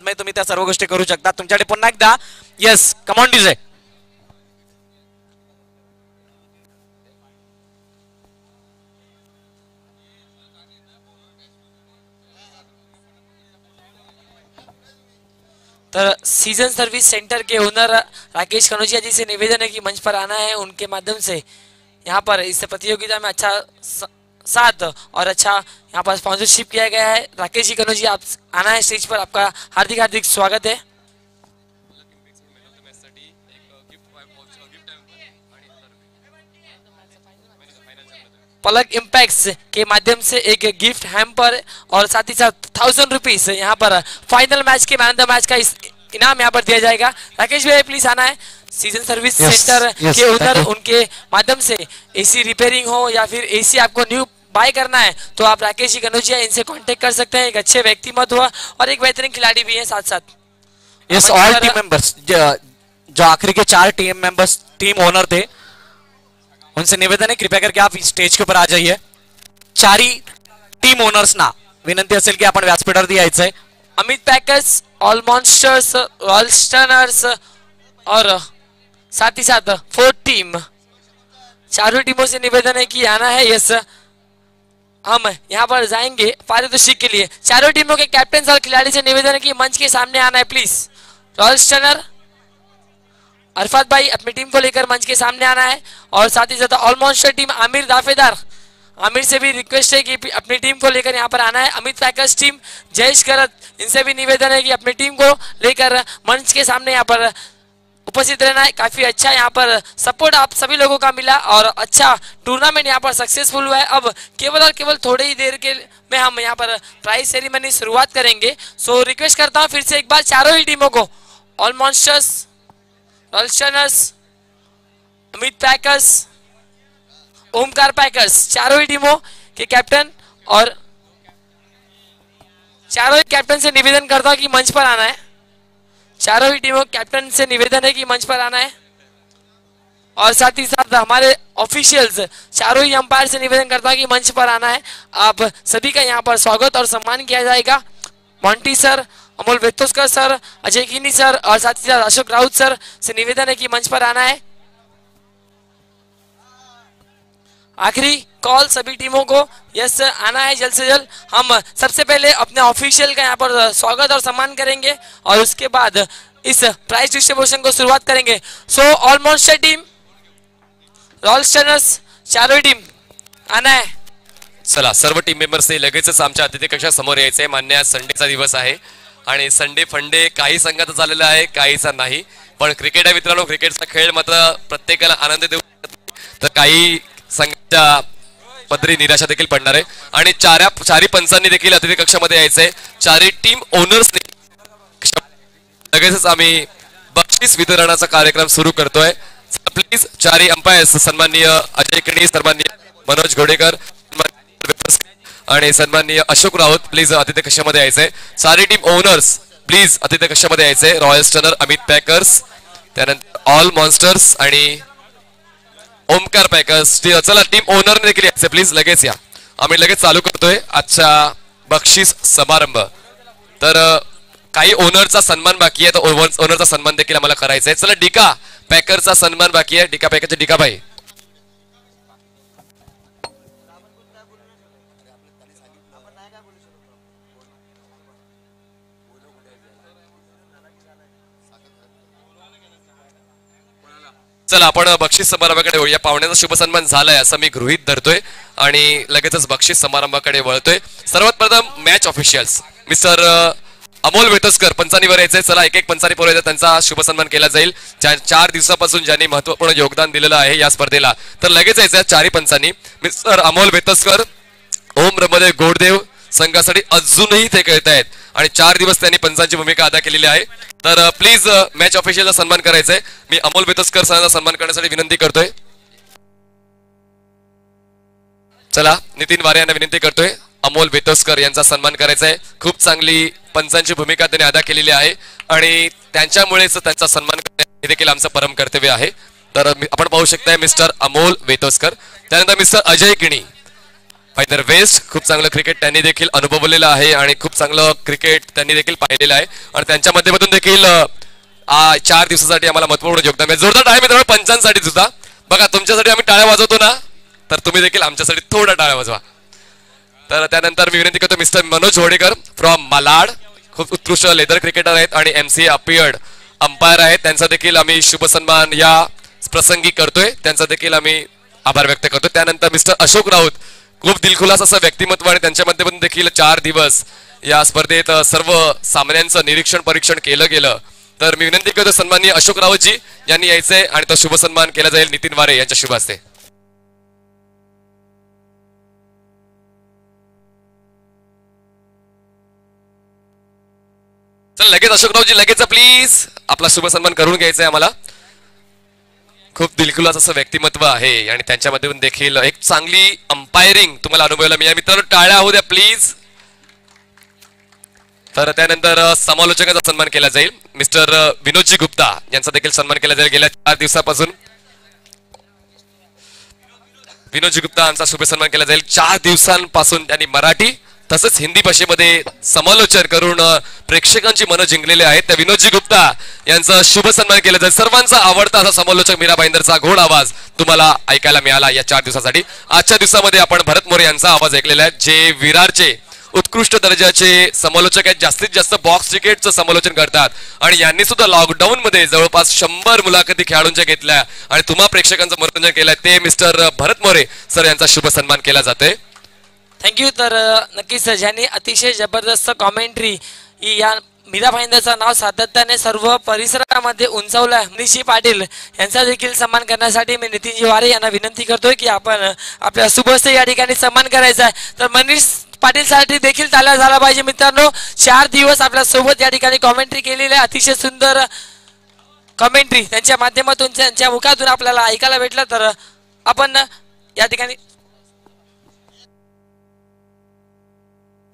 मध्ये तुम्ही त्या सर्व गोष्टी करू शकता. तुमच्याकडे पुन्हा एकदा येस कम ऑन डीजे. तर सीजन सर्विस सेंटर के ओनर राकेश कनौजिया जी से निवेदन है कि मंच पर आना है. उनके माध्यम से यहाँ पर इस प्रतियोगिता में अच्छा साथ और अच्छा यहाँ पर स्पॉन्सरशिप किया गया है. राकेश जी कनौजिया आप आना है स्टेज पर. आपका हार्दिक हार्दिक स्वागत है. पलक इम्पैक्ट्स के माध्यम से एक गिफ्ट हैम्पर और साथ ही साथ 1000 रुपीज यहाँ पर फाइनल मैच के मैन ऑफ द मैच का इनाम यहाँ पर दिया जाएगा. राकेश भाई प्लीज आना है. सीजन सर्विस सेंटर के ओनर उनके माध्यम से एसी रिपेयरिंग हो या फिर एसी आपको न्यू बाय करना है तो आप राकेश जी कनौजिया इनसे कांटेक्ट कर सकते हैं. एक अच्छे व्यक्तिमत्व और एक बेहतरीन खिलाड़ी भी है साथ साथ. यस ऑल टीम मेंबर्स जो आखिरी के 4 टीम मेंबर्स टीम ओनर थे उनसे निवेदन है कृपया करके आप स्टेज के ऊपर आ जाइए. 4 टीम ओनर्सना विनंती असेल की आपण व्यासपीठावर यायचंय. Amit packers, all monsters, royal स्टर्नर्स और साथ ही साथ 4 टीम, चारों टीमों से निवेदन है कि आना है. यस हम यहाँ पर जाएंगे पारितोषिक के लिए. चारों टीमों के कैप्टन और खिलाड़ी से निवेदन है कि मंच के सामने आना है प्लीज. रॉयल स्टर्नर अरफात भाई अपनी टीम को लेकर मंच के सामने आना है और साथ ही साथ all monster team Aamir Dafedar, Aamir से भी रिक्वेस्ट है कि अपनी टीम को लेकर यहाँ पर आना है. अमित पैकर्स टीम जयेश करत, इनसे भी निवेदन है कि अपनी टीम को लेकर मंच के सामने यहाँ पर उपस्थित रहना है. काफी अच्छा यहाँ पर सपोर्ट आप सभी लोगों का मिला और अच्छा टूर्नामेंट यहाँ पर सक्सेसफुल हुआ है. अब केवल और केवल थोड़ी ही देर के में हम यहाँ पर प्राइज सेरेमनी शुरुआत करेंगे. सो रिक्वेस्ट करता हूँ फिर से एक बार चारों ही टीमों को, all monsters, royal स्टर्नर्स, Amit packers, Omkar packers, चारों ही टीमों के कैप्टन और चारों ही कैप्टन से निवेदन करता हूं कि मंच पर आना है. चारों ही टीमों कैप्टन से निवेदन है कि मंच पर आना है और साथ ही साथ हमारे ऑफिशियल्स चारों ही अंपायर से निवेदन करता हूं कि मंच पर आना है. आप सभी का यहाँ पर स्वागत और सम्मान किया जाएगा. Monty sir, Amol Vetoskar sir, Ajay Kini sir और साथ ही साथ अशोक राउत सर से निवेदन है कि मंच पर आना है. आखिरी कॉल सभी टीमों को, यस आना है जल्द से जल्द. हम सबसे पहले अपने ऑफिशियल का यहाँ पर स्वागत और सम्मान करेंगे और उसके बाद इस प्राइज डिस्ट्रीब्यूशन को शुरुआत करेंगे. So all monster team, royal स्टर्नर्स, चारों टीम आना है. चला सर्व टीम मेंबर्सने लगेचच आमच्या अतिथी कक्षा समोर यायचंय. मान्य संडेचा दिवस आहे आणि संडे फंडे काही संघाचा झालेला आहे, काहीचा नाही. पण क्रिकेट आहे मित्रांनो, क्रिकेटचा खेळ मात्र प्रत्येकाला आनंद देऊ तर काही संघाच्या पदरी निराशा देखील पडणार आहे. आणि चारी पंचांनी देखील अतिथी कक्षामध्ये यायचंय. चारी टीम ओनर्सने लगेचच आम्ही बक्षीस वितरणाचा कार्यक्रम सुरू करतोय. प्लीज चारी अंपायर्स सन्माननीय अजय किणी, सन्माननीय मनोज घोडेकर आणि सन्माननीय अशोक राऊत प्लीज अतिथी कक्षामध्ये यायचंय. चारी टीम ओनर्स प्लीज अतिथी कक्षामध्ये यायचंय. रॉयल स्टर्नर, अमित पॅकर्स, त्यानंतर ऑल मॉन्स्टर्स आणि ओमकार पॅकर्स. चला टीम ओनर देखील यायचे प्लीज, लगेच या. आम्ही लगेच चालू करतोय आजच्या बक्षीस समारंभ. तर काही ओनरचा सन्मान बाकी आहे, तर ओनरचा सन्मान देखील आम्हाला करायचा आहे. चला डिका पॅकरचा सन्मान बाकी आहे. डिका पॅकरचे डिका भाई. चला आपण बक्षीस समारंभाकडे वळूया. पाहुण्यांचा शुभ सन्मान झालाय असं मी गृहीत धरतोय आणि लगेचच बक्षीस समारंभाकडे वळतोय. सर्वात प्रथम मॅच ऑफिशियल्स मिस्टर अमोल वेतस्कर पंचांनीवर यायचंय. चला एक एक पंचांनी पुरवायचा, त्यांचा शुभ सन्मान केला जाईल. 4 दिवसापासून ज्यांनी महत्वपूर्ण योगदान दिलेलं आहे या स्पर्धेला, तर लगेच यायचं चारी पंचांनी. मिस्टर अमोल वेतस्कर, ओम रमदेव गोडदेव संघासाठी अजूनही ते खेळत आहेत आणि 4 दिवस त्यांनी पंचांची भूमिका अदा केलेली आहे. तर प्लीज मॅच ऑफिशियलचा सन्मान करायचा आहे. मी अमोल वेतस्कर सरांचा सन्मान करण्यासाठी विनंती करतोय. चला नितीन वारे यांना विनंती करतोय अमोल वेतस्कर यांचा सन्मान करायचा आहे. खूप चांगली पंचांची भूमिका त्यांनी अदा केलेली आहे आणि त्यांच्यामुळेच त्यांचा सन्मान करणे हे देखील आमचं परम कर्तव्य आहे. तर आपण पाहू शकताय मिस्टर अमोल वेतस्कर. त्यानंतर मिस्टर अजय किणी, फायदर वेस्ट खूप चांगलं क्रिकेट त्यांनी देखील अनुभवलेलं आहे आणि खूप चांगलं क्रिकेट त्यांनी देखील पाहिलेलं आहे आणि त्यांच्या माध्यमातून देखील 4 दिवसासाठी आम्हाला महत्वपूर्ण योगदान आहे. जोरदार टाळ्या मित्रांनो पंचांसाठी सुद्धा. बघा तुमच्यासाठी आम्ही टाळ्या वाजवतो ना, तर तुम्ही देखील आमच्यासाठी थोडा टाळ्या वाजवा. तर त्यानंतर मी विनंती करतो मिस्टर मनोज होडेकर फ्रॉम मालाड, खूप उत्कृष्ट लेदर क्रिकेटर आहेत आणि MCA अपियर्ड अंपायर आहेत. त्यांचा देखील आम्ही शुभ सन्मान या प्रसंगी करतोय, त्यांचा देखील आम्ही आभार व्यक्त करतो. त्यानंतर मिस्टर अशोक राऊत, खूप दिलखुलास असं व्यक्तिमत्व आणि त्यांच्या माध्यमातून देखील 4 दिवस या स्पर्धेत सर्व सामन्यांचं निरीक्षण परीक्षण केलं गेलं. तर मी विनंती करतो सन्माननीय अशोक राऊतजी यांनी यायचंय आणि तो शुभ सन्मान केला जाईल नितीन वारे यांच्या शुभ हस्ते. चल लगेच अशोकरावजी लगेच प्लीज आपला शुभ सन्मान करून घ्यायचा आहे आम्हाला. खूप दिलखुलास असं व्यक्तिमत्व आहे आणि त्यांच्या माध्यमातून देखील एक चांगली अंपायरिंग तुम्हाला अनुभवायला मिळाली. मित्रांनो टाळ्या होऊ द्या प्लीज. तर त्यानंतर समालोचकांचा सन्मान केला जाईल. मिस्टर विनोदजी गुप्ता यांचा देखील सन्मान केला जाईल. गेल्या 4 दिवसापासून विनोदजी गुप्ता यांचा शुभ सन्मान केला जाईल. 4 दिवसांपासून त्यांनी मराठी तसंच हिंदी भाषेमध्ये समालोचन करून प्रेक्षकांची मनं जिंकलेले आहेत. त्या विनोदजी गुप्ता यांचा शुभ सन्मान केला जाईल. सर्वांचा आवडता असा समालोचक मीरा भाईंदरचा गोड आवाज तुम्हाला ऐकायला मिळाला या 4 दिवसासाठी. आजच्या दिवसामध्ये आपण भरत मोरे यांचा आवाज ऐकलेला आहे, जे विरारचे उत्कृष्ट दर्जाचे समालोचक आहेत. जास्तीत जास्त बॉक्स क्रिकेटचं समालोचन करतात आणि यांनी सुद्धा लॉकडाऊन मध्ये जवळपास 100 मुलाखती खेळाडूंच्या घेतल्या आणि तुम्हा प्रेक्षकांचं मनोरंजन केलंय. ते मिस्टर भरत मोरे सर यांचा शुभ सन्मान केला जातोय. थँक्यू. तर नक्कीच ज्यांनी अतिशय जबरदस्त कॉमेंट्री या मीरा भाईंदरचं नाव सातत्याने सर्व परिसरामध्ये उंचावलं आहे. मनीषजी पाटील यांचा देखील सन्मान करण्यासाठी मी नितीनजी वारे यांना विनंती करतोय की आपण आपल्या शुभस्ते या ठिकाणी सन्मान करायचा आहे. तर मनीष पाटील साठी देखील टाळ्या झाला पाहिजे. मित्रांनो 4 दिवस आपल्या सोबत या ठिकाणी कॉमेंट्री केलेली आहे. अतिशय सुंदर कॉमेंट्री त्यांच्या माध्यमातून त्यांच्या मुखातून आपल्याला ऐकायला भेटलं. तर आपण या ठिकाणी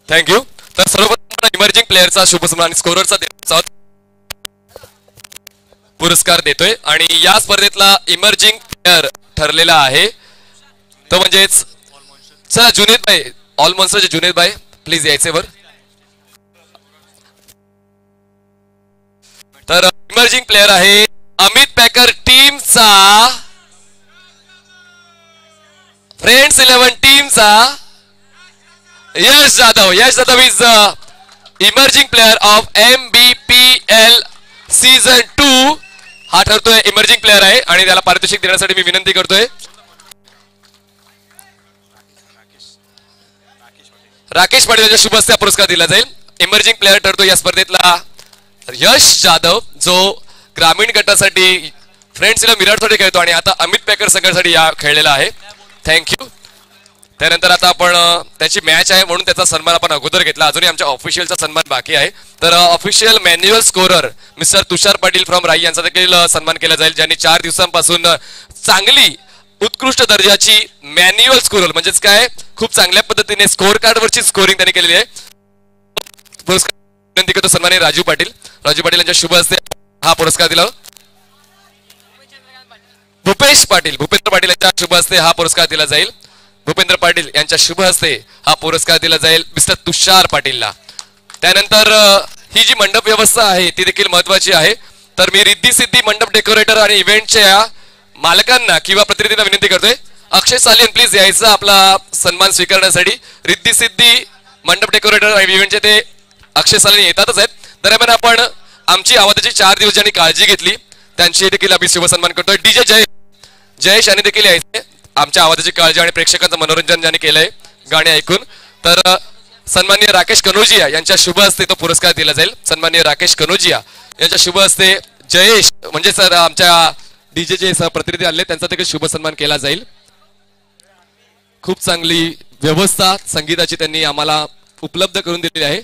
थँक्यू. तर सर्वप्रथम इमर्जिंग प्लेअरचा शुभ सन्मान आणि स्कोररचा पुरस्कार देतोय आणि या स्पर्धेतला इमर्जिंग प्लेअर ठरलेला आहे तो म्हणजेच चला जुनेद भाई, ऑल मॉन्स्टरचे जुनेद भाई प्लीज यायचे वर. तर इमर्जिंग प्लेअर आहे अमित पॅकर टीमचा, फ्रेंड्स 11 टीमचा Yash Jadhav. Yash Jadhav is emerging player of MBPL season 2 हा ठरतोय इमर्जिंग प्लेअर आहे आणि त्याला पारितोषिक देण्यासाठी मी विनंती करतोय राकेश पाटील यांच्या शुभ हस्ते पुरस्कार दिला जाईल. इमर्जिंग प्लेअर ठरतो या स्पर्धेतला यश जाधव, जो ग्रामीण गटासाठी फ्रेंड्सला मिरडसाठी खेळतो आणि आता अमित पॅकर संघासाठी या खेळलेला आहे. थँक्यू. त्यानंतर आता आपण त्याची मॅच आहे म्हणून त्याचा सन्मान आपण अगोदर घेतला, अजूनही आमच्या ऑफिशियलचा सन्मान बाकी आहे. तर official manual scorer mister Tushar Patil from राई यांचा देखील सन्मान केला जाईल, ज्यांनी 4 दिवसांपासून चांगली उत्कृष्ट दर्जाची मॅन्युअल स्कोरर म्हणजेच काय खूप चांगल्या पद्धतीने स्कोर कार्डवरची स्कोरिंग त्यांनी केलेली आहे. पुरस्कार विनंती करतो सन्माननीय राजू पाटील. राजू पाटील यांच्या शुभ हस्ते हा पुरस्कार दिला. भूपेंद्र पाटील यांच्या शुभ हस्ते हा पुरस्कार दिला जाईल. भूपेंद्र पाटील यांच्या शुभ हस्ते हा पुरस्कार दिला जाईल मिस्टर तुषार पाटीलला. त्यानंतर ही जी मंडप व्यवस्था आहे ती देखील महत्वाची आहे. तर मी रिद्धी सिद्धी मंडप डेकोरेटर आणि इव्हेंटच्या मालकांना किंवा प्रतिनिधींना विनंती करतोय अक्षय सालियन प्लीज यायचं आपला सन्मान स्वीकारण्यासाठी. रिद्धी सिद्धी मंडप डेकोरेटर आणि इव्हेंटचे ते अक्षय सालियन येतातच आहेत. दरम्यान आपण आमची आवाजाची 4 दिवस ज्यांनी काळजी घेतली त्यांची देखील आम्ही शुभ सन्मान करतोय. DJ जयेश यांनी देखील यायचे आमच्या आवाजाची काळजी आणि प्रेक्षकांचं मनोरंजन ज्यांनी केलंय गाणी ऐकून. तर सन्माननीय राकेश कनोजिया यांच्या शुभ हस्ते तो पुरस्कार दिला जाईल. सन्माननीय राकेश कनोजिया यांच्या शुभ हस्ते जयेश म्हणजे सर आमच्या DJ जे प्रतिनिधी आले त्यांचा देखील शुभ सन्मान केला जाईल. खूप चांगली व्यवस्था संगीताची त्यांनी आम्हाला उपलब्ध करून दिलेली आहे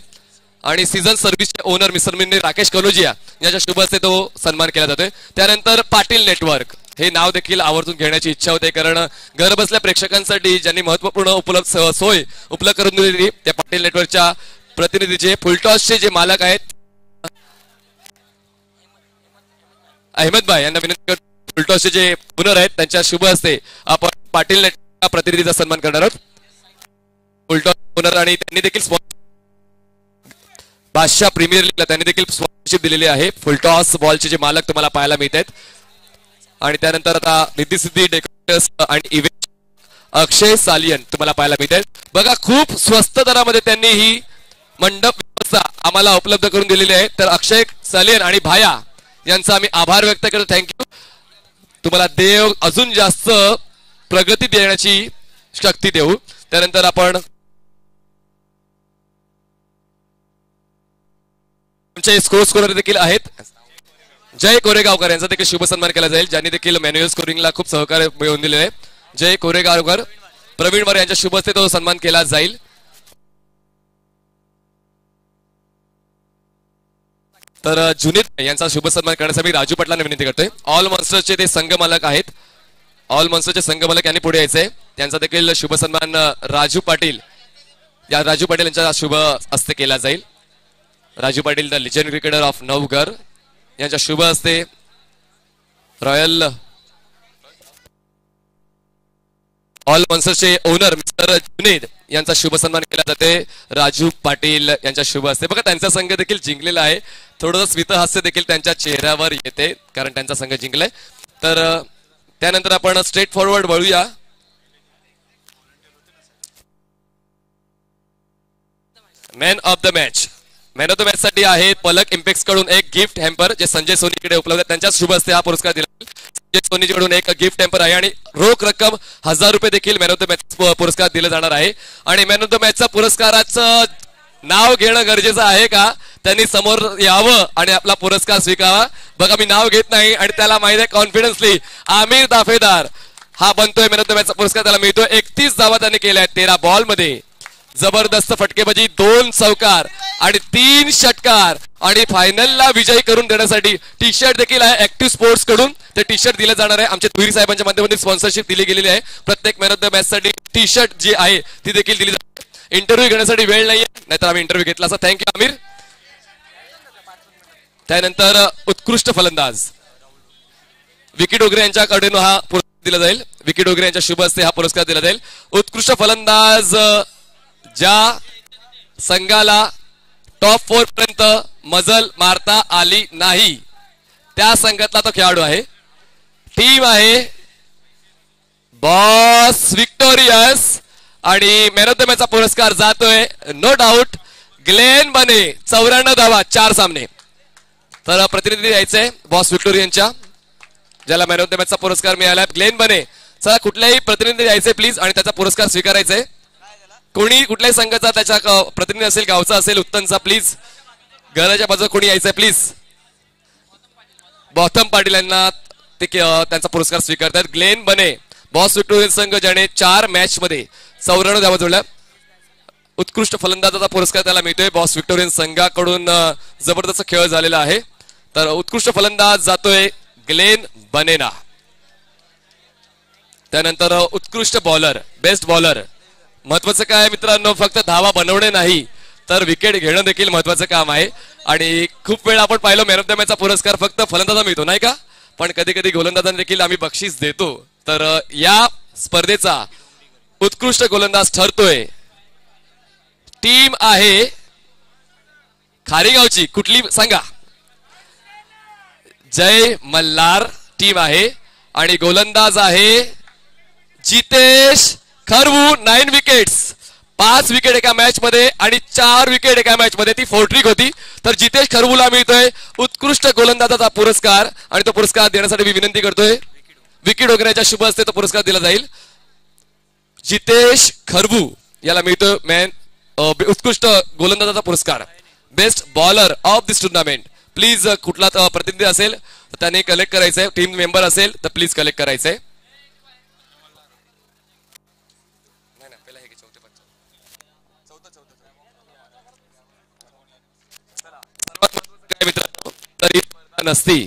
आणि सीझन सर्व्हिसचे ओनर मिस्टर राकेश कनोजिया यांच्या शुभ हस्ते तो सन्मान केला जातोय. त्यानंतर पाटील नेटवर्क हे नाव देखील आवर्जून घेण्याची इच्छा होते, कारण घर बसल्या प्रेक्षकांसाठी ज्यांनी महत्वपूर्ण सोय उपलब्ध करून दिलेली त्या पाटील नेटवर्कच्या प्रतिनिधीचे फुलटॉसचे जे मालक आहेत अहमद भाई यांना विनंती करतो फुलटॉसचे जे ओनर आहेत त्यांच्या शुभ हस्ते आपण पाटील नेटवर्कच्या प्रतिनिधीचा सन्मान करणार आहोत. फुलटॉस ओनर आणि त्यांनी देखील बादशाह प्रीमियर लीगला त्यांनी देखील स्पॉन्सरशिप दिलेली आहे. फुलटॉस बॉलचे जे मालक तुम्हाला पाहायला मिळत आहेत. आणि त्यानंतर आता रिद्धी सिद्धी डेकोरेटर्स आणि इव्हेंट अक्षय सालियन तुम्हाला पाहायला मिळते. बघा खूप स्वस्त दरामध्ये त्यांनी ही मंडप व्यवस्था आम्हाला उपलब्ध करून दिलेली आहे. तर अक्षय सालियन आणि भाया यांचा आम्ही आभार व्यक्त करतो. थँक्यू. तुम्हाला देव अजून जास्त प्रगती देण्याची शक्ती देऊ. त्यानंतर आपण आमचे स्कोरर देखील आहेत. जय कोरेगावकर यांचा देखील शुभ सन्मान केला जाईल, ज्यांनी देखील मॅन्युअल स्कोरिंगला खूप सहकार्य मिळवून दिले आहे. जय कोरेगावकर, प्रवीण वर यांच्या शुभ हस्ते तो सन्मान केला जाईल. तर जुनीद यांचा शुभ सन्मान करण्यासाठी राजू पाटलांना विनंती करतोय. ऑल मॉन्स्टर्सचे ते संघ मालक आहेत. ऑल मॉन्स्टरचे संघ मालक यांनी पुढे यायचंय. त्यांचा देखील शुभ सन्मान राजू पाटील यांच्या शुभ हस्ते केला जाईल. Raju Patil the legend cricketer of Navghar यांच्या शुभ हस्ते रॉयल ऑल मॉन्स्टरचे ओनर मिस्टर जुनीद यांचा शुभ सन्मान केला जाते राजू पाटील यांच्या शुभ हस्ते. बघा त्यांचा संघ देखील जिंकलेला आहे. थोडंसं स्मितहास्य देखील त्यांच्या चेहऱ्यावर येते कारण त्यांचा संघ जिंकलाय. तर त्यानंतर आपण स्ट्रेट फॉरवर्ड वळूया. मॅन ऑफ द मॅच साठी आहे पलक इम्पॅक्स कडून एक गिफ्ट हॅम्पर जे संजय सोनीकडे उपलब्ध आहे. त्यांच्या शुभ हस्ते हा पुरस्कार दिला. संजय सोनीकडून एक गिफ्ट हॅम्पर आहे आणि रोख रक्कम 1000 रुपये देखील मॅन ऑफ द मॅच पुरस्कार दिला जाणार आहे. आणि मॅन ऑफ द मॅचचा पुरस्काराचं नाव घेणं गरजेचं आहे का, त्यांनी समोर यावं आणि आपला पुरस्कार स्वीकारावा. बघा मी नाव घेत नाही आणि त्याला माहिती आहे कॉन्फिडन्सली आमिर दाफेदार हा बनतोय मॅन ऑफ द मॅचचा पुरस्कार त्याला मिळतोय. 31 धावा त्यांनी केल्या आहेत 13 बॉल मध्ये. जबरदस्त फटकेबाजी, 2 चौकार आणि 3 षटकार आणि फायनलला विजयी करून देण्यासाठी टी शर्ट देखील आहे ऍक्टिव्ह स्पोर्ट्स कडून. ते टी शर्ट दिलं जाणार आहे. आमच्या तुहिरी साहेबांच्या माध्यमातून स्पॉन्सरशिप दिली गेलेली आहे. प्रत्येक मॅन ऑफ द मॅच साठी टी शर्ट जी आहे ती देखील दिली जाते. इंटरव्ह्यू घेण्यासाठी वेळ नाहीये, नाहीतर आम्ही इंटरव्ह्यू घेतला असता. थँक्यू आमिर. त्यानंतर उत्कृष्ट फलंदाज विकी डोगरे यांच्याकडून हा पुरस्कार दिला जाईल. विकी डोगरे यांच्या शुभ हस्ते हा पुरस्कार दिला जाईल. उत्कृष्ट फलंदाज ज्या संघाला टॉप 4 पर्यंत मजल मारता आली नाही त्या संघातला तो खेळाडू आहे. टीम आहे बॉस विक्टोरियस आणि मॅन ऑफ द मॅचचा पुरस्कार जातोय नो डाऊट ग्लेन बने. 94 धावा 4 सामने. तर प्रतिनिधी यायचंय बॉस विक्टोरियनच्या ज्याला मॅन ऑफ द मॅचचा पुरस्कार मिळाला ग्लेन बने. चला कुठल्याही प्रतिनिधी यायचे प्लीज आणि त्याचा पुरस्कार स्वीकारायचा. कोणी कुठल्याही संघाचा त्याच्या प्रतिनिधी असेल, गावचा असेल, उत्तमचा प्लीज घराच्या बाजूला कोणी यायचंय प्लीज. गौतम पाटील यांना ते त्यांचा पुरस्कार स्वीकारतात. ग्लेन बने बॉस विक्टोरियन संघ ज्याने 4 मॅच मध्ये 94 धावा जोडल्या. उत्कृष्ट फलंदाजाचा पुरस्कार त्याला मिळतोय. बॉस विक्टोरियन संघाकडून जबरदस्त खेळ झालेला आहे. तर उत्कृष्ट फलंदाज जातोय ग्लेन बनेना. त्यानंतर उत्कृष्ट बॉलर बेस्ट बॉलर. महत्वाचं काय मित्रांनो, फक्त धावा बनवणे नाही तर विकेट घेणं देखील महत्वाचं काम आहे. आणि खूप वेळा आपण पाहिलं मॅन ऑफ द मॅचचा पुरस्कार फक्त फलंदाजा मिळतो नाही का, पण कधी कधी गोलंदाजांना देखील आम्ही बक्षीस देतो. तर या स्पर्धेचा उत्कृष्ट गोलंदाज ठरतोय टीम आहे खारीगावची. कुठली सांगा? जय मल्हार टीम आहे आणि गोलंदाज आहे जितेश खरवू. 9 विकेट्स, 5 विकेट एका मॅच मध्ये आणि 4 विकेट एका मॅच मध्ये. ती फोर्ट्रिक होती. तर जितेश खरवूला मिळतोय उत्कृष्ट गोलंदाजाचा पुरस्कार आणि तो पुरस्कार देण्यासाठी मी विनंती करतोय विकी डोगरेच्या शुभ हस्ते तो पुरस्कार दिला जाईल. जितेश खरवू याला मिळतोय उत्कृष्ट गोलंदाजाचा पुरस्कार best bowler of this tournament. Please कुठला प्रतिनिधी असेल तर त्याने कलेक्ट करायचंय. टीम मेंबर असेल तर प्लीज कलेक्ट करायचंय. मित्रांनो तरी नसती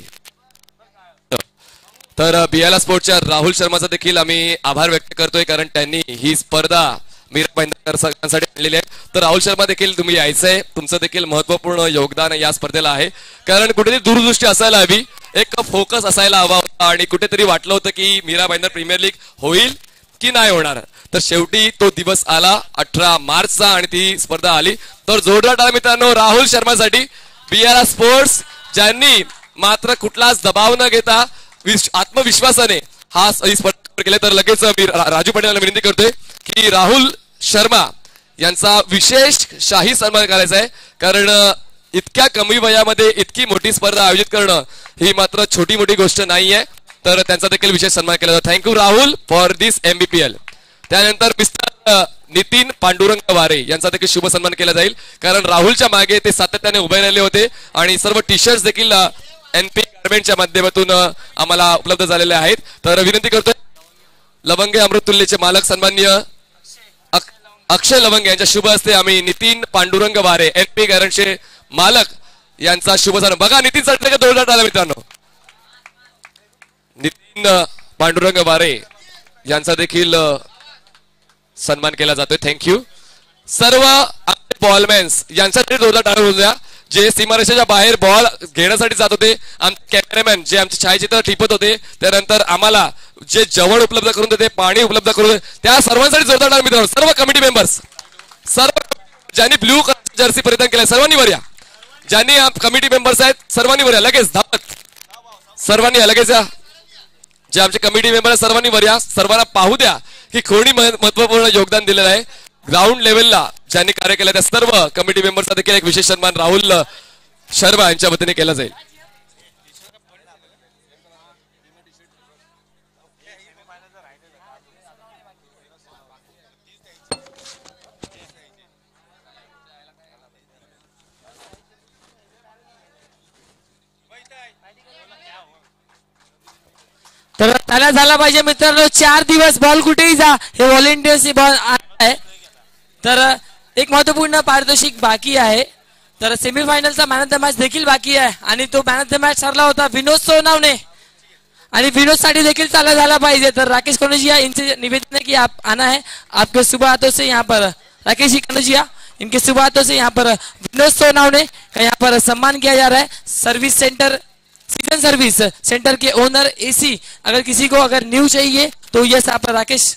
तर बियाला स्पोर्टच्या राहुल शर्माचा देखील आम्ही आभार व्यक्त करतोय कारण त्यांनी ही स्पर्धा मीरा भाईंदर सगळ्यांसाठी आणलेली आहे. तर राहुल शर्मा देखील तुम्ही यायचंय. तुमचं देखील महत्वपूर्ण योगदान या स्पर्धेला आहे. कारण कुठेतरी दूरदृष्टी असायला हवी, एक फोकस असायला हवा होता आणि कुठेतरी वाटलं होतं की मीरा भाईंदर प्रीमियर लीग होईल नक्की नाही होणार. तर शेवटी तो दिवस आला 18 मार्चचा आणि ती स्पर्धा आली. तर जोरदार टाळ्या मित्रांनो राहुल शर्मासाठी, BR स्पोर्ट्स, ज्यांनी मात्र कुठलाच दबाव न घेता आत्मविश्वासाने ही स्पर्धा केले. तर लगेच मी राजू पाटील यांना विनंती करतोय की राहुल शर्मा यांचा विशेष शाही सन्मान करायचा आहे, कारण इतक्या कमी वयामध्ये इतकी मोठी स्पर्धा आयोजित करणं ही मात्र छोटी मोठी गोष्ट नाहीये. तर त्यांचा देखील विशेष सन्मान केला जातो. Thank you Rahul for this MBPL. त्यानंतर मिस्टर नितीन पांडुरंग वारे यांचा देखील शुभ सन्मान केला जाईल, कारण राहुलच्या मागे ते सातत्याने उभे राहिले होते आणि सर्व टी-शर्ट्स देखील NP गारमेंटच्या माध्यमातून आम्हाला उपलब्ध झालेले आहेत. तर विनंती करतोय लवंगे अमृततुल्यचे मालक सन्माननीय अक्षय लवंगे यांच्या शुभ हस्ते आम्ही नितीन पांडुरंग वारे NP गारमेंटचे मालक यांचा शुभ सन्मान. बघा नितीन सटले दोरदार टाळ्या मित्रांनो. नितीन पांडुरंग वारे यांचा देखील सन्मान केला जातोय. थँक्यू. सर्व बॉलमॅन्स यांच्यासाठी जोरदार टाळ्या होऊ द्या, जे सीमारेषेच्या बाहेर बॉल घेण्यासाठी जात होते. आमचे कॅमेरामॅन जे आमचे छायाचित्र टिपत होते, त्यानंतर आम्हाला जे जेवण उपलब्ध करून देते, पाणी उपलब्ध करून देते, त्या सर्वांसाठी जोरदार टाळ्या मित्रांनो. सर्व कमिटी मेंबर्स, सर्व ज्यांनी ब्ल्यू कलर जर्सी परिधान केलाय सर्वांनी वर या. ज्यांनी कमिटी मेंबर्स आहेत सर्वांनी वर या. लगेच धावत सर्वांनी या, लगेच या. जे आमचे कमिटी मेंबर सर्वांनी वर या. सर्वांना पाहू द्या की कोणी महत्वपूर्ण योगदान दिलेलं आहे. ग्राउंड लेवलला ज्यांनी कार्य केलं त्या सर्व कमिटी मेंबर्सचा देखील एक विशेष सन्मान राहुल शर्मा यांच्या वतीने केला जाईल. तर त्याला झाला पाहिजे मित्रांनो. 4 दिवस बॉल कुठेही जा, हे व्हॉलेंटियर्सची बॉल आहे. तर एक महत्वपूर्ण पारितोषिक बाकी आहे. तर सेमीफायनलचा मॅन ऑफ द मॅच देखील बाकी आहे आणि तो मॅन ऑफ द मॅच ठरला होता विनोद सोनावणे आणि विनोद साठी देखील चालू झाला पाहिजे. तर राकेश कनौजिया इनसे निवेदन है कि आप आना है, आपके शुभ हाथों से यहाँ पर राकेश कनौजिया इनके शुभ हाथों से यहाँ पर विनोद सोनावणे का यहाँ पर सम्मान किया जा रहा है. Service centre season service centre के ओनर AC, अगर किसी को अगर न्यू चाहिए तो यस आप Rakesh.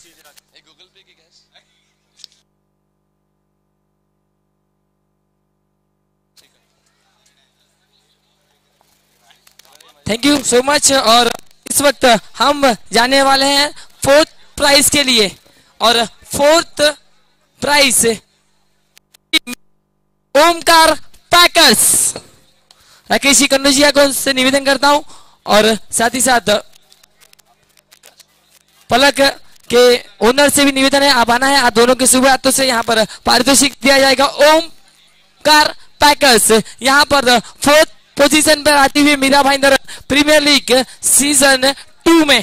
Thank you so much. और इस वक्त हम जाने वाले हैं 4th प्राइज के लिए और 4th prize Omkar packers. Rakesh ji Kannaujia को से निवेदन करता हूं और साथ ही साथ पलक के ओनर से भी निवेदन है आप आना है. आप दोनों के शुभ हाथों से यहाँ पर पारितोषिक दिया जाएगा. ओमकार पैकर्स यहाँ पर 4th पोजीशन पर आती हुई Mira Bhayandar premiere League season 2 में.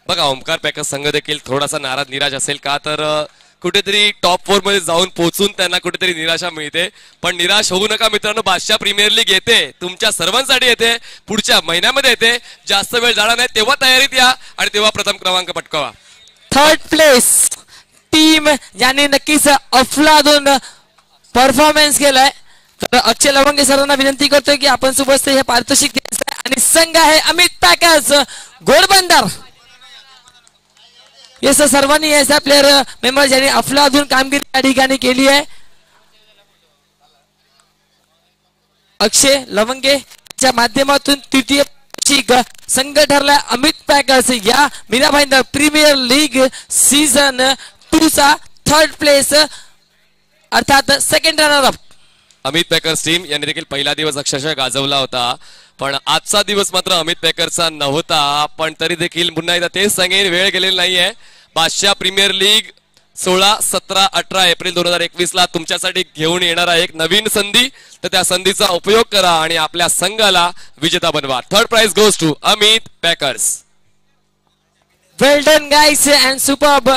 बघा ओमकार पॅकर्स संघ देखील थोडासा नाराज निराश असेल का, तर कुठेतरी टॉप 4 मध्ये जाऊन पोहोचून त्यांना कुठेतरी निराशा मिळते. पण निराश होऊ नका मित्रांनो, बादशाह प्रीमियर लीग येते, तुमच्या सर्वांसाठी येते, पुढच्या महिन्यामध्ये येते. जास्त वेळ झाला नाही तेव्हा तयारीत या आणि तेव्हा प्रथम क्रमांक पटकावा. 3rd प्लेस टीम यानी नक्कीच अफलातून परफॉर्मन्स केलाय. तर अक्षय लवंगे सरांना विनंती करतोय की आपण सोबत हे पारितोषिक द्यायचं आहे. आणि संघ आहे अमित पॅकर्स घोडबंदर. येस सर्वांनी ऐसा प्लेयर मेंबर ज्यांनी अफलातून कामगिरी या ठिकाणी केली आहे. अक्षय लवंगेच्या माध्यमातून तृतीय संघ ठरला अमित पॅकर्स या Mira Bhayandar premiere league season 2 चा 3rd प्लेस अर्थात second runner up. Amit Packers team यांनी देखील पहिला दिवस अक्षरशः गाजवला होता, पण आजचा दिवस मात्र अमित पॅकर्सचा नव्हता. पण तरी देखील पुन्हा एकदा तेच सांगेन, वेळ गेलेली नाहीये. बादशाह प्रीमियर लीग 16, 17, 18 एप्रिल 2021 ला तुमच्यासाठी घेऊन येणार आहे एक नवीन संधी. तर त्या संधीचा उपयोग करा आणि आपल्या संघाला विजेता बनवा. 3rd prize goes to Amit Packers. Well done guys and superb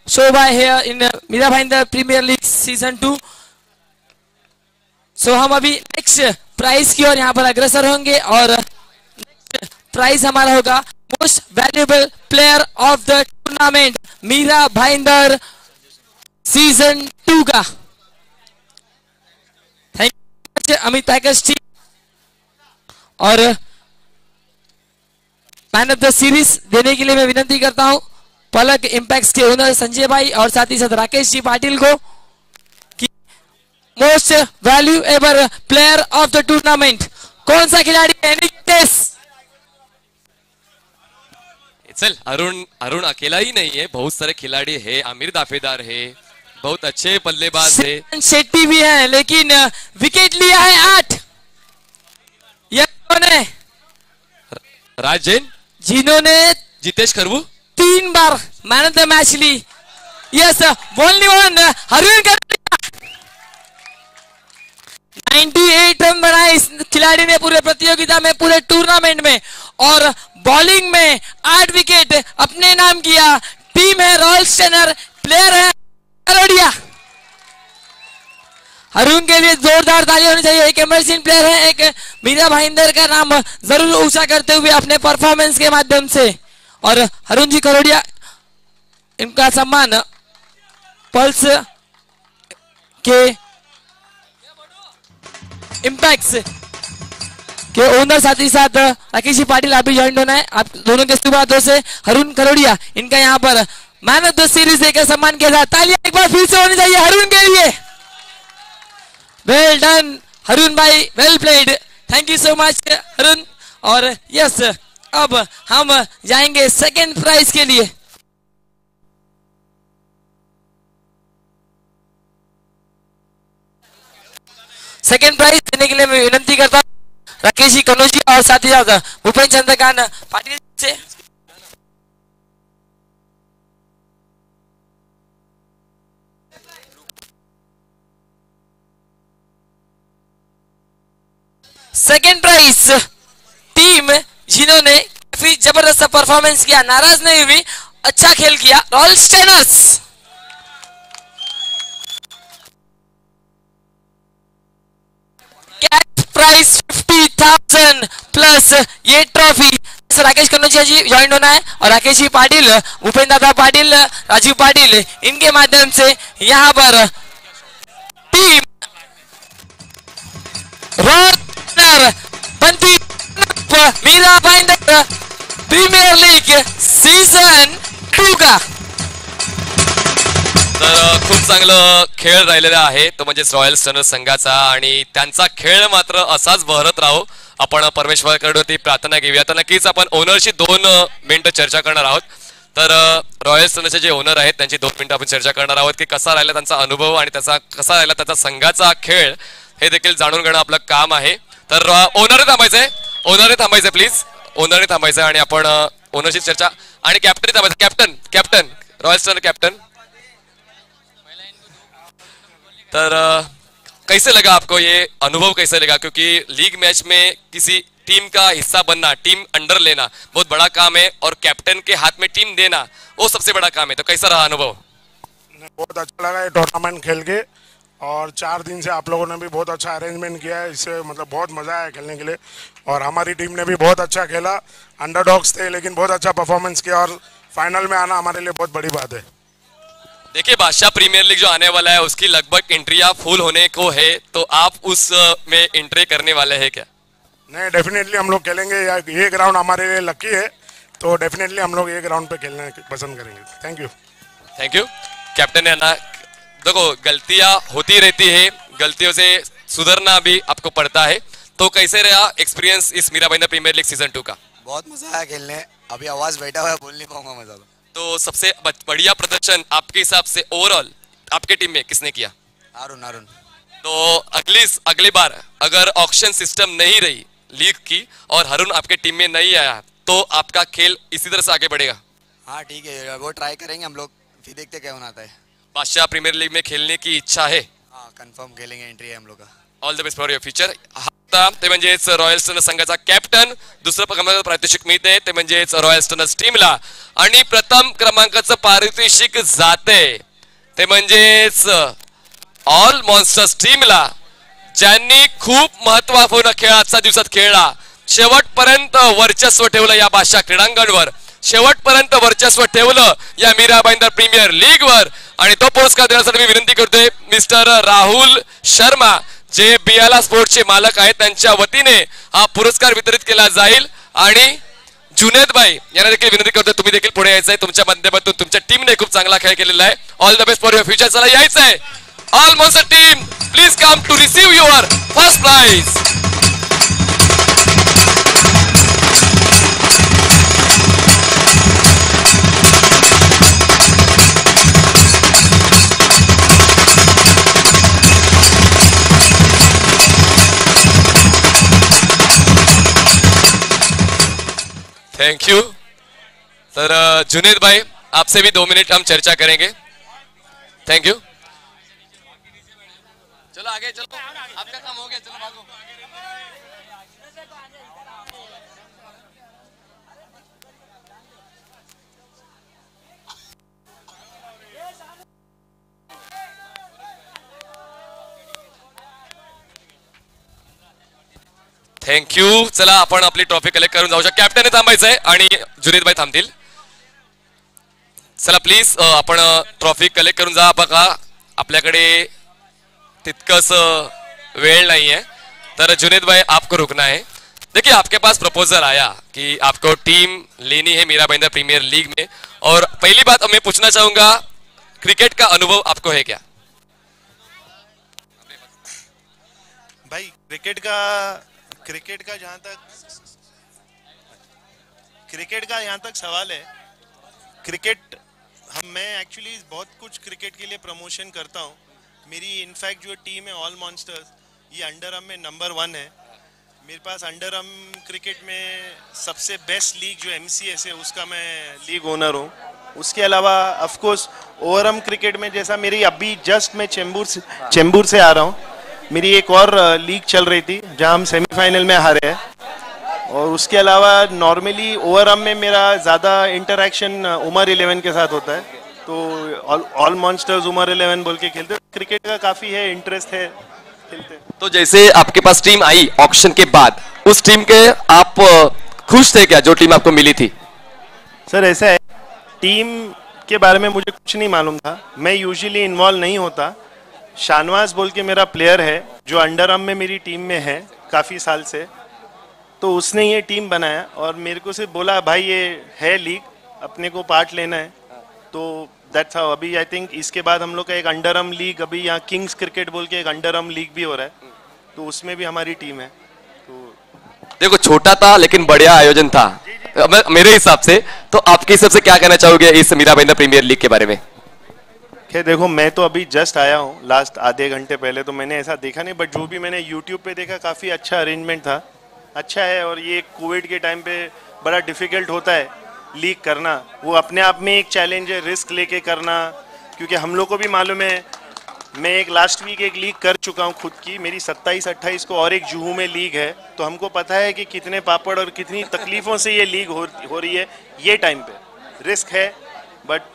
show by here in Mira Bhayandar premiere League season 2. So हम अभी नेक्स्ट प्राइज की ओर यहाँ पर अग्रसर होंगे और नेक्स्ट प्राइज हमारा होगा most valuable player of the tournament Mira Bhayandar season 2 का. Thank you Amit Packers team. और मैन ऑफ द सीरीज देने के लिए मैं विनंती करता हूं पलक इम्पैक्ट के ओनर संजय भाई और साथ ही साथ राकेश जी पाटिल को कि most valuable player of the tournament कौन सा खिलाड़ी है? नितेश। चल अरुण अकेला ही नहीं है, बहुत सारे खिलाड़ी है, आमिर दाफेदार है, बहुत अच्छे बल्लेबाज है, शेट्टी भी है, लेकिन विकेट लिया है 8। यह कौन है? राज जैन, जिन्होंने जितेश खरबू 3 बार मैन ऑफ द मैच ली। Yes, only one Arun Karodia. 98 run बनाए इस खिलाड़ी ने पूरे प्रतियोगिता में, पूरे टूर्नामेंट में, और बॉलिंग में 8 विकेट अपने नाम किया। टीम है रॉयल स्टेनर, प्लेयर है करोड़िया। अरुण के लिए जोरदार ताली होनी चाहिए। एक एमर्जिंग प्लेयर है, एक मीरा भाईंदर का नाम जरूर ऊंचा करते हुए अपने परफॉर्मेंस के माध्यम से। और अरुण जी करोड़िया, इनका सम्मान पल्स के इम्पैक्ट के ओनर साथ ही साथ राकेश जी पाटिल आप भी ज्वाइन होना है। आप दोनों के शुभ हाथों से अरुण करोड़िया इनका यहाँ पर मैन ऑफ द सीरीज देकर सम्मान किया जाए। तालियां एक बार फिर से होनी चाहिए अरुण के लिए। वेल डन अरुण भाई, well played, thank you so much Arun. और यस, अब हम जाएंगे सेकेंड प्राइज के लिए। सेकेंड प्राइज देने के लिए मैं विनंती करता हूं राकेश जी कनौज जी और साथ ही साथ भूपेन चंद्रकांत पाटिल से। सेकेंड प्राइज टीम जिन्होंने काफी जबरदस्त परफॉर्मेंस किया, नाराज नहीं हुई, अच्छा खेल किया, Royal Stainers. Cash prize 50,000 plus ये ट्रॉफी। राकेश कन्नौजिया जी ज्वाइन होना है और राकेश जी पाटिल, भूपेन दादा पाटिल, राजीव पाटिल, इनके माध्यम से यहाँ पर टीम रॉयल बनती Mira Bhayandar premiere league season 2 का। तर खूप चांगलं खेळ राहिलेला आहे तो म्हणजे रॉयल स्टर्नर्स संघाचा, आणि त्यांचा खेळ मात्र असाच बहरत राहो. आपण परमेश्वराकडे प्रार्थना घेऊया. तर नक्कीच आपण ओनरशी 2 मिनिटं चर्चा करणार आहोत. तर रॉयल स्टर्नर्सचे जे ओनर आहेत त्यांची 2 मिनिटं आपण चर्चा करणार आहोत की कसा राहिला त्यांचा अनुभव आणि त्याचा कसा राहिला त्याचा संघाचा खेळ, हे देखील जाणून घेणं आपलं काम आहे. तर ओनर थांबायचंय प्लीज, ओनर थांबायचंय आणि आपण ओनरशी चर्चा आणि कॅप्टन थांबायचं. कॅप्टन रॉयल स्टर्नर कॅप्टन, तर कैसे लगा आपको ये अनुभव, कैसे लगा? क्योंकि लीग मैच में किसी टीम का हिस्सा बनना, टीम अंडर लेना बहुत बड़ा काम है और कैप्टन के हाथ में टीम देना वो सबसे बड़ा काम है. तो कैसा रहा अनुभव? बहुत अच्छा लगा ये टूर्नामेंट खेल के, और 4 दिन से आप लोगों ने भी बहुत अच्छा अरेंजमेंट किया है, इससे मतलब बहुत मज़ा आया खेलने के लिए. और हमारी टीम ने भी बहुत अच्छा खेला, अंडरडॉग्स थे लेकिन बहुत अच्छा परफॉर्मेंस किया, और फाइनल में आना हमारे लिए बहुत बड़ी बात है. देखिए बादशाह प्रीमियर लीग जो आने वाला है उसकी लगभग एंट्रियां फुल होने को है, तो आप उस में एंट्री करने वाले हैं क्या? नहीं, डेफिनेटली हम लोग खेलेंगे. ये ग्राउंड हमारे लिए लकी है, तो डेफिनेटली हम लोग ये ग्राउंड पे खेलना पसंद करेंगे. Thank you. कैप्टन है ना, देखो गलतियां होती रहती है, गलतियों से सुधरना भी आपको पड़ता है. तो कैसे रहा एक्सपीरियंस इस Mira Bhayandar premiere League season 2 का? बहुत मजा आया खेलने. अभी आवाज बैठा हुआ है, बोल नहीं पाऊंगा मजा. तो सबसे बढ़िया प्रदर्शन आपके हिसाब से ओवरऑल आपके टीम में किसने किया? अरुण. तो अगली बार अगर ऑक्शन सिस्टम नहीं रही लीग की और अरुण आपके टीम में नहीं आया तो आपका खेल इसी तरह से आगे बढ़ेगा? हाँ ठीक है, वो ट्राई करेंगे हम लोग, फिर देखते क्या होना आता है. बादशाह प्रीमियर लीग में खेलने की इच्छा है? हाँ कंफर्म खेलेंगे, एंट्री है हम लोग का. All the best for your future. ते म्हणजेच रॉयल स्टर्नर्स संघाचा कॅप्टन. दुसरं क्रमांकाचं पारितोषिक मिळते ते म्हणजेच रॉयल स्टर्नर्स टीमला, आणि प्रथम क्रमांकाचं पारितोषिक जाते ते म्हणजेच ऑल मॉन्स्टर्स टीमला, ज्यांनी खूप महत्त्वपूर्ण खेळ आजच्या दिवसात खेळला, शेवटपर्यंत वर्चस्व ठेवलं या बादशाह क्रीडांगणवर, शेवटपर्यंत वर्चस्व ठेवलं या मीरा भाईंदर प्रीमियर लीगवर. आणि तो पुरस्कार देण्यासाठी मी विनंती करतोय मिस्टर राहुल शर्मा, जे बियाला स्पोर्ट्सचे मालक आहेत, त्यांच्या वतीने हा पुरस्कार वितरित केला जाईल. आणि जुनेद भाई यांना देखील विनंती करतो तुम्ही देखील पुढे यायचंय तुमच्या माध्यमातून तुमच्या टीमने खूप चांगला खेळ केलेला आहे all the best for your future चला यायचंय all monster team please come to receive your first prize thank you sir Junaid भाई आपसे भी 2 मिनट हम चर्चा करेंगे थैंक यू चलो आगे चलो आपका काम हो गया चलो भागो थँक्यू चला आपण आपली ट्रॉफी कलेक्ट करून जाऊ शकतो कॅप्टनने थांबायचंय आणि जुनेद भाई थांबतील चला प्लीज आपण ट्रॉफी कलेक्ट करून जा बघा आपल्याकडे तितकंच वेळ नाहीये तर जुनेद भाई आपको रुकना है देखिए आपके पास प्रपोजल आया कि आपको टीम लेनी है मीरा भाईंदर प्रीमियर लीग में और पहली बात मैं पूछना चाहूंगा क्रिकेट का अनुभव आपको है क्या भाई क्रिकेट का जहाँ तक सवाल है मैं एक्चुअली बहुत कुछ क्रिकेट के लिए प्रमोशन करता हूँ मेरी इनफैक्ट जो टीम है ऑल मॉन्स्टर्स ये अंडर आर्म में नंबर 1 है मेरे पास अंडर आर्म क्रिकेट में सबसे बेस्ट लीग जो MCS है उसका मैं लीग ओनर हूँ उसके अलावा of course over arm cricket में जैसा मेरी अभी जस्ट मैं चेंबूर से आ रहा हूँ मेरी एक और लीग चल रही थी जहां हम सेमीफाइनल में हारे हैं और उसके अलावा नॉर्मली ओवर आर्म में मेरा ज़्यादा इंटरेक्शन उमर 11 के साथ होता है तो ऑल मॉन्स्टर्स उमर 11 बोल के खेलते क्रिकेट का काफ़ी है इंटरेस्ट है खेलते तो जैसे आपके पास टीम आई ऑक्शन के बाद उस टीम के आप खुश थे क्या जो टीम आपको मिली थी सर ऐसा है टीम के बारे में मुझे कुछ नहीं मालूम था मैं यूजुअली इन्वॉल्व नहीं होता शानवाज बोल के मेरा प्लेयर है जो अंडर आर्म में मेरी टीम में है काफ़ी साल से तो उसने ये टीम बनाया और मेरे को सिर्फ बोला भाई ये है लीग अपने को पार्ट लेना है तो दैट्स हाउ अभी आई थिंक इसके बाद हम लोग का एक अंडर आर्म लीग अभी यहाँ किंग्स क्रिकेट बोल के एक अंडर आर्म लीग भी हो रहा है तो उसमें भी हमारी टीम है तो देखो छोटा था लेकिन बढ़िया आयोजन था मेरे हिसाब से तो आपके हिसाब से क्या कहना चाहोगे इस मीरा भाईंदर प्रीमियर लीग के बारे में देखो मैं तो अभी जस्ट आया हूँ लास्ट आधे घंटे पहले तो मैंने ऐसा देखा नहीं बट जो भी मैंने यूट्यूब पे देखा काफ़ी अच्छा अरेंजमेंट था अच्छा है और ये कोविड के टाइम पे बड़ा डिफ़िकल्ट होता है लीग करना वो अपने आप में एक चैलेंज है रिस्क लेके करना क्योंकि हम लोग को भी मालूम है मैं एक लास्ट वीक एक लीग कर चुका हूँ खुद की मेरी 27-28 को और एक जुहू में लीग है तो हमको पता है कि कितने पापड़ और कितनी तकलीफ़ों से ये लीग हो रही है ये टाइम पे रिस्क है बट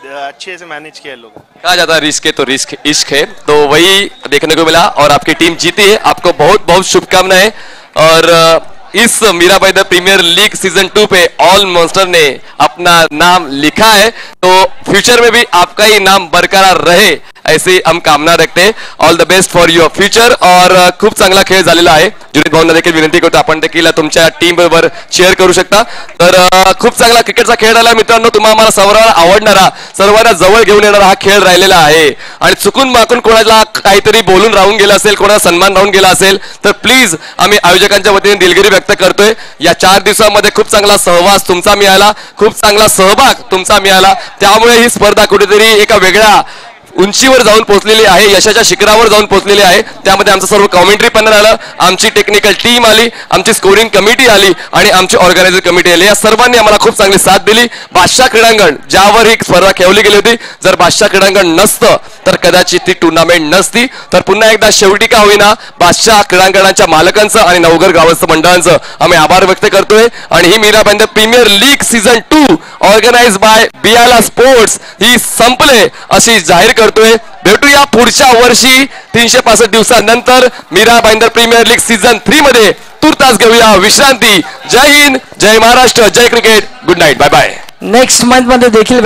अच्छे से मैनेज किया लोग कहा जाता है रिस्क है तो रिस्क इश्क है तो वही देखने को मिला और आपकी टीम जीती है आपको बहुत बहुत शुभकामनाएं और इस Mira Bhayandar premiere League season 2 पे ऑल मॉन्स्टर ने अपना नाम लिखा है तो फ्यूचर में भी आपका ही नाम बरकरार रहे ऐसी हम कामना रखते हैं all the best for your future और खूप चांगला खेळ झालेला आहे जुनीत भाऊंना देखील विनंती करतो आपण देखील तुमच्या टीम बरोबर शेअर करू शकता तर खूप चांगला क्रिकेटचा खेळ राहिला मित्रांनो तुम्हाला सर्वांना आवडणारा सर्वांना जवळ घेऊन येणारा हा खेळ राहिलेला आहे आणि चुकून माकून कोणाला काहीतरी बोलून राहून गेला असेल कोणाला सन्मान राहून गेला असेल तर प्लीज आम्ही आयोजकांच्या वतीने दिलगिरी व्यक्त करतोय या 4 दिवसांमध्ये खूप चांगला सहवास तुमचा मिळाला खूप चांगला सहभाग तुमचा मिळाला त्यामुळे ही स्पर्धा कुठेतरी एका वेगळ्या उंचीवर जाऊन पोहोचलेली आहे यशाच्या शिखरावर जाऊन पोहोचलेली आहे त्यामध्ये आमचं सर्व कमेंट्री पॅनल आलं आमची टेक्निकल टीम आली आमची स्कोरिंग कमिटी आली आणि आमची ऑर्गनायझर कमिटी आली या सर्वांनी आम्हाला खूप चांगली साथ दिली बादशाह क्रीडांगण ज्यावर ही स्पर्धा खेळली गेली होती जर बादशाह क्रीडांगण नसतं तर कदाचित ती टुर्नामेंट नसती तर पुन्हा एकदा शेवटी का होईना बादशाह क्रीडांगणाच्या मालकांचं आणि नवघर गावस्थ मंडळांचं आम्ही आभार व्यक्त करतोय आणि ही Mira Bhayandar premiere league season 2 organise by Biyala sports ही संपले अशी जाहीर करतोय भेटूया पुढच्या वर्षी 365 दिवसांनंतर Mira Bhayandar premiere league season 3 मध्ये तुर्तास घेऊया विश्रांती जय हिंद जय महाराष्ट्र जय cricket good night bye bye next month मध्ये देखील